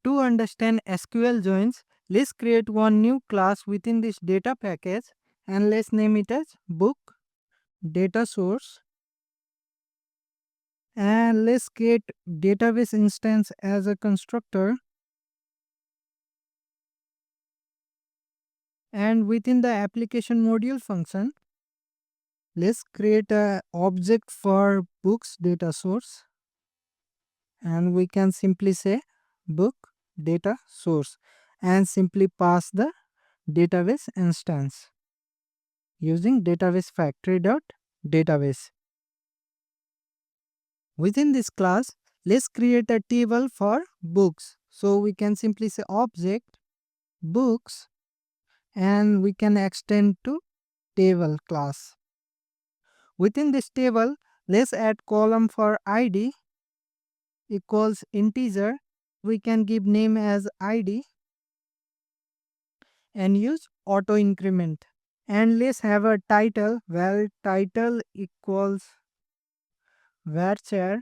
To understand SQL joins, let's create one new class within this data package and let's name it as book data source, and let's create database instance as a constructor, and within the application module function let's create a object for books data source, and we can simply say book data source and simply pass the database instance using database factory dot database. Within this class, let's create a table for books. So we can simply say object books and we can extend to table class. Within this table, let's add column for id equals integer. We can give name as id and use auto increment. And let's have a title where title equals varchar.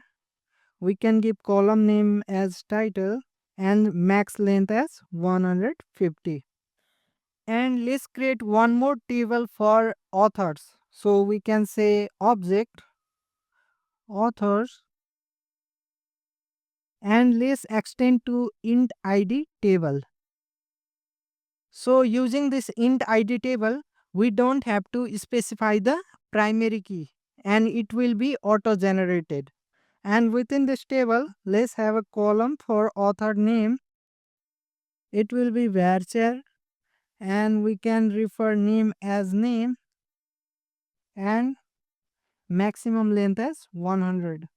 We can give column name as title and max length as 150. And let's create one more table for authors. So we can say object authors and let's extend to int id table. So using this int id table, we don't have to specify the primary key and it will be auto generated. And within this table, let's have a column for author name. It will be varchar and we can refer name as name and maximum length as 100.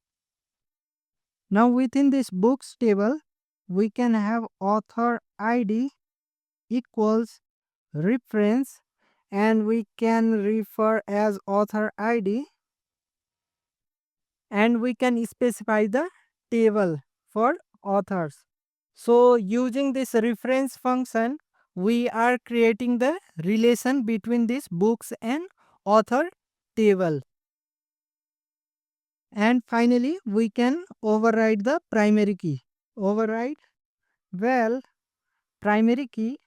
Now within this books table, we can have author id equals reference and we can refer as author id and we can specify the table for authors. So using this reference function, we are creating the relation between these books and author table. And finally, we can override the primary key. Override well primary key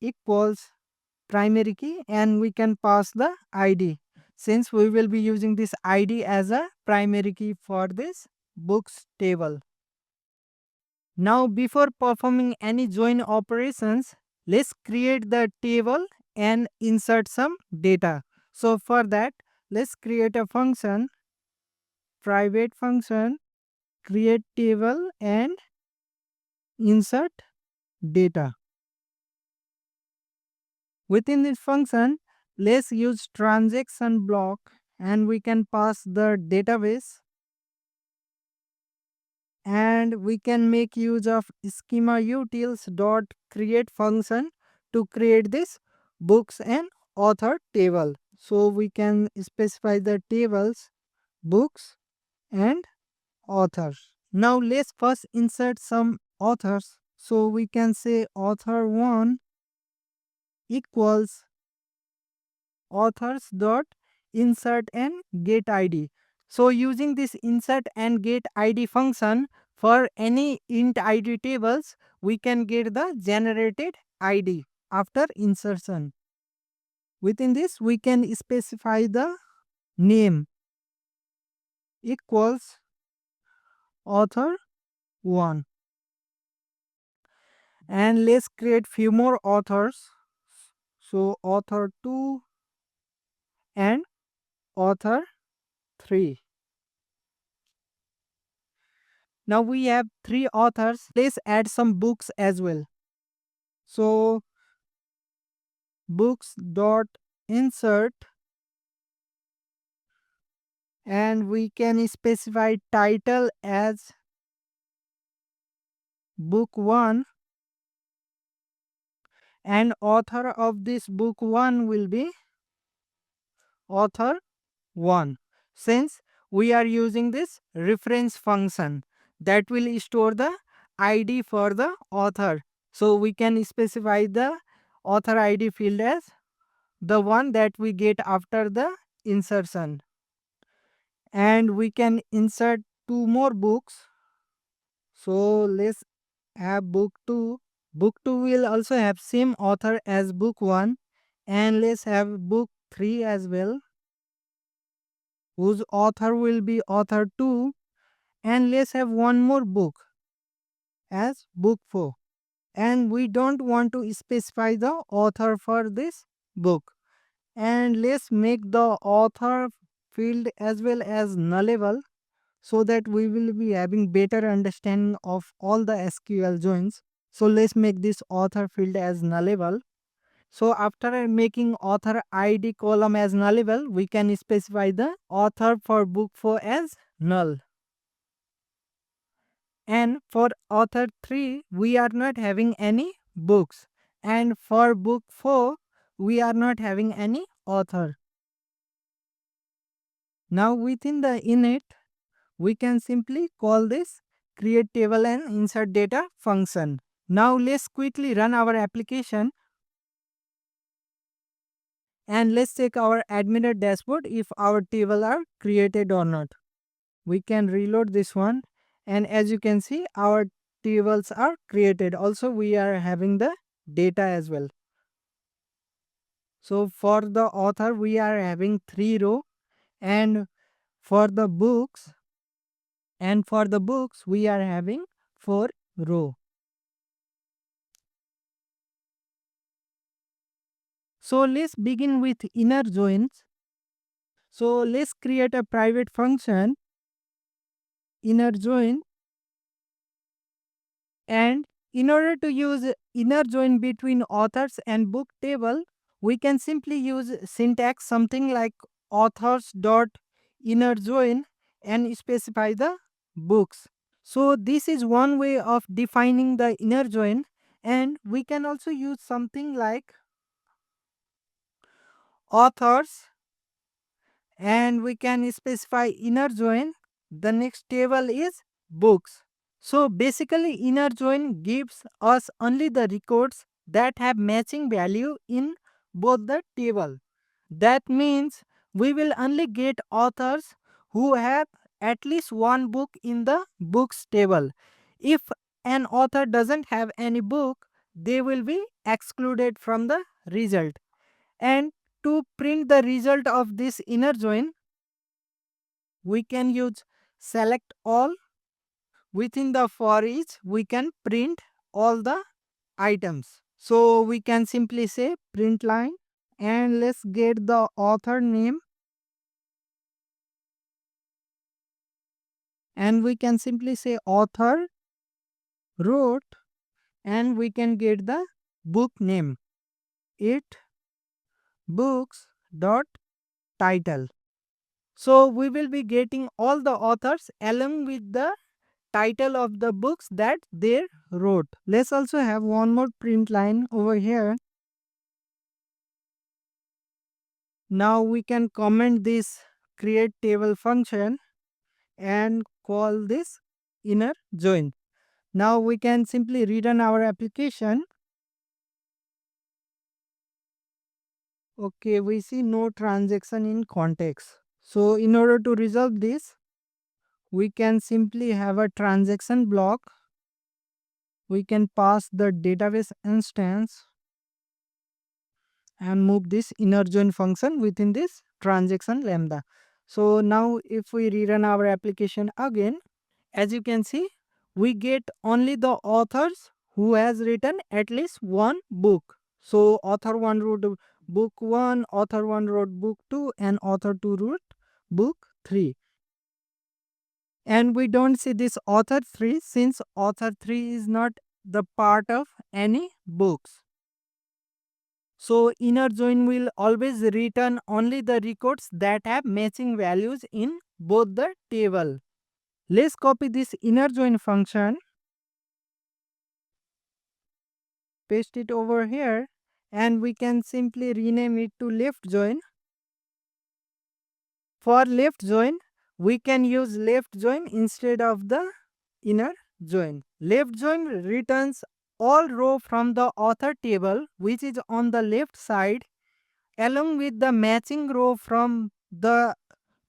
equals primary key and we can pass the id since we will be using this id as a primary key for this books table. Now before performing any join operations, let's create the table and insert some data. So for that, let's create a function, private function, create table and insert data. Within this function, let's use transaction block and we can pass the database and we can make use of schema utils dot create function to create this books and author table. So we can specify the tables books and authors. Now let's first insert some authors. So we can say author 1 equals authors dot insert and get id. So using this insert and get id function for any int id tables, we can get the generated id after insertion. Within this, we can specify the name equals author 1 and let's create few more authors. So author 2 and author 3. Now we have 3 authors. Let's add some books as well. So books dot insert and we can specify title as book 1 and author of this book 1 will be author 1 since we are using this reference function that will store the id for the author. So we can specify the author id field as the one that we get after the insertion. And we can insert 2 more books. So let's have book 2. Book 2 will also have same author as book 1, and let's have book 3 as well, whose author will be author 2, and let's have one more book as book 4. And we don't want to specify the author for this book, and let's make the author field as well as nullable, so that we will be having better understanding of all the SQL joins. So let's make this author field as nullable. So after making author ID column as nullable, we can specify the author for book 4 as null. And for author 3, we are not having any books. And for book 4, we are not having any author. Now within the init, we can simply call this create table and insert data function. Now let's quickly run our application and let's check our admin dashboard if our table are created or not. We can reload this one, and as you can see, our tables are created. Also we are having the data as well. So for the author we are having 3 row, and for the books we are having 4 row. So let's begin with inner joins. So let's create a private function inner join, and in order to use inner join between authors and book table, we can simply use syntax something like authors dot inner join and specify the books. So this is one way of defining the inner join, and we can also use something like authors, and we can specify inner join. The next table is books. So basically inner join gives us only the records that have matching value in both the table. That means we will only get authors who have at least one book in the books table. If an author doesn't have any book, they will be excluded from the result. And to print the result of this inner join, we can use select all. Within the for each, we can print all the items. So we can simply say print line, and let's get the author name, and we can simply say author wrote, and we can get the book name, it books dot title. So we will be getting all the authors along with the title of the books that they wrote. Let's also have one more print line over here. Now we can comment this create table function and call this inner join. Now we can simply rerun our application. Okay, we see no transaction in context. So in order to resolve this, we can simply have a transaction block. We can pass the database instance and move this inner join function within this transaction lambda. So now if we rerun our application again, as you can see, we get only the authors who has written at least one book. So author 1 wrote book 1, author 1 wrote book 2, and author 2 wrote book 3. And we don't see this author 3 since author 3 is not the part of any books. So inner join will always return only the records that have matching values in both the table. Let's copy this inner join function, paste it over here, and we can simply rename it to left join. For left join, we can use left join instead of the inner join. Left join returns all row from the author table which is on the left side along with the matching row from the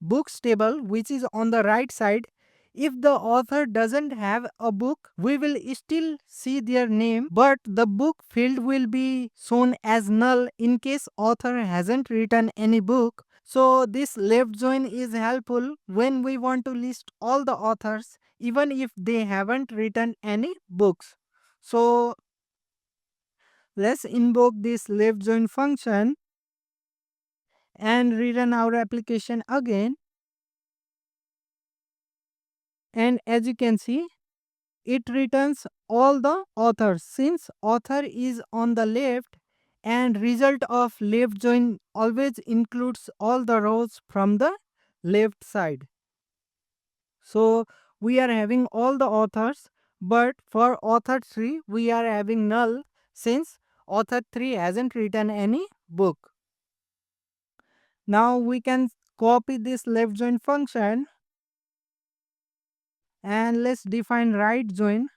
books table which is on the right side If the author doesn't have a book, we will still see their name, but the book field will be shown as null in case author hasn't written any book. So this left join is helpful when we want to list all the authors even if they haven't written any books. So let's invoke this left join function and rerun our application again. And as you can see, it returns all the authors since author is on the left, and result of left join always includes all the rows from the left side. So we are having all the authors, but for author 3 we are having null since author 3 hasn't written any book. Now we can copy this left join function and let's define right join,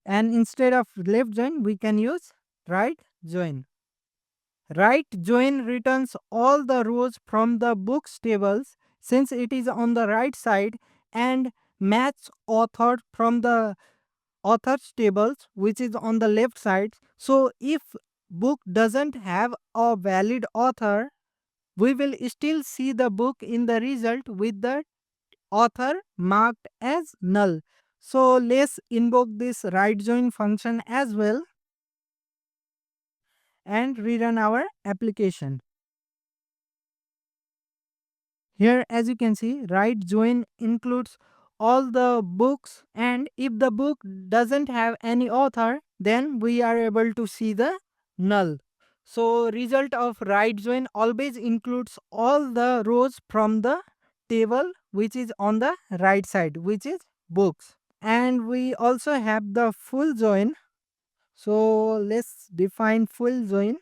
and instead of left join we can use right join. Right join returns all the rows from the books tables since it is on the right side, and match author from the authors tables which is on the left side. So if book doesn't have a valid author, we will still see the book in the result with the author marked as null. So let's invoke this right join function as well and rerun our application. Here as you can see, right join includes all the books, and if the book doesn't have any author, then we are able to see the null. So result of right join always includes all the rows from the table which is on the right side, which is books. And we also have the full join. So let's define full join,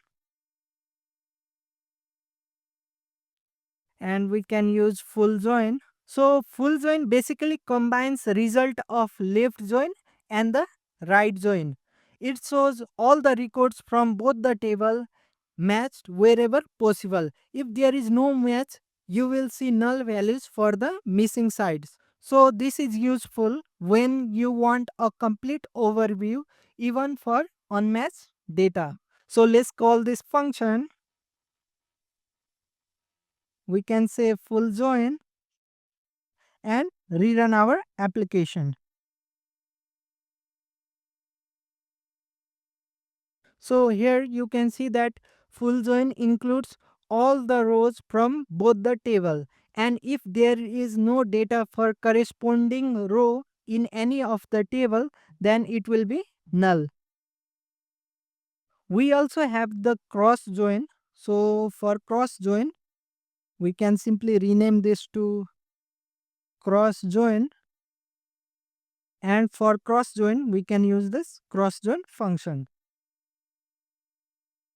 and we can use full join. So full join basically combines result of left join and the right join. It shows all the records from both the table matched wherever possible. If there is no match, you will see null values for the missing sides. So this is useful when you want a complete overview even for unmatched data. So let's call this function. We can say full join and rerun our application. So here you can see that full join includes all the rows from both the table, and if there is no data for corresponding row in any of the table, then it will be null. We also have the cross join. So for cross join, we can simply rename this to cross join, and for cross join we can use this cross join function.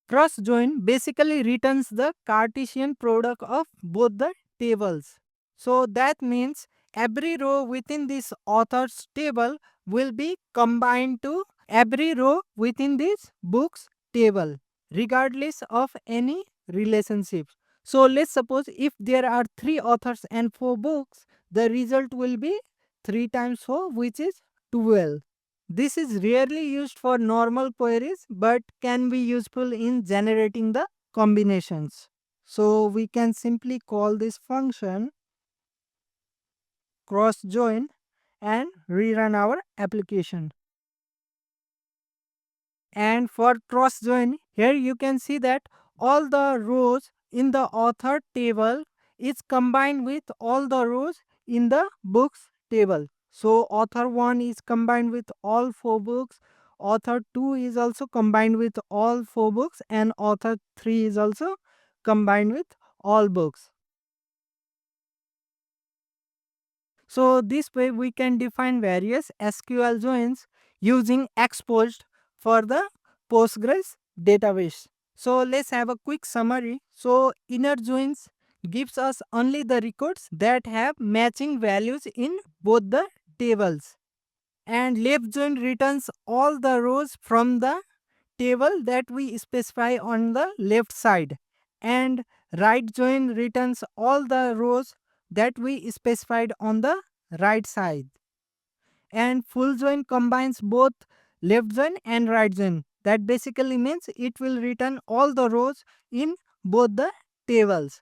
Cross join basically returns the Cartesian product of both the tables. So that means every row within this author's table will be combined to every row within this book's table, regardless of any relationship. So let's suppose if there are 3 authors and 4 books, the result will be 3 times 4, which is 12. This is rarely used for normal queries but can be useful in generating the combinations. So we can simply call this function cross join and rerun our application. And for cross join, here you can see that all the rows in the author table is combined with all the rows in the books table. So author 1 is combined with all 4 books, author 2 is also combined with all 4 books, and author 3 is also combined with all books. So this way we can define various SQL joins using Exposed for the Postgres database. So let's have a quick summary. So inner joins gives us only the records that have matching values in both the tables. And left join returns all the rows from the table that we specify on the left side. And right join returns all the rows that we specified on the right side. And full join combines both left join and right join. That basically means it will return all the rows in both the tables.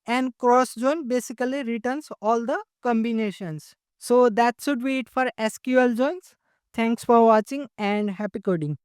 And cross join basically returns all the combinations. So that should be it for SQL joins. Thanks for watching and happy coding.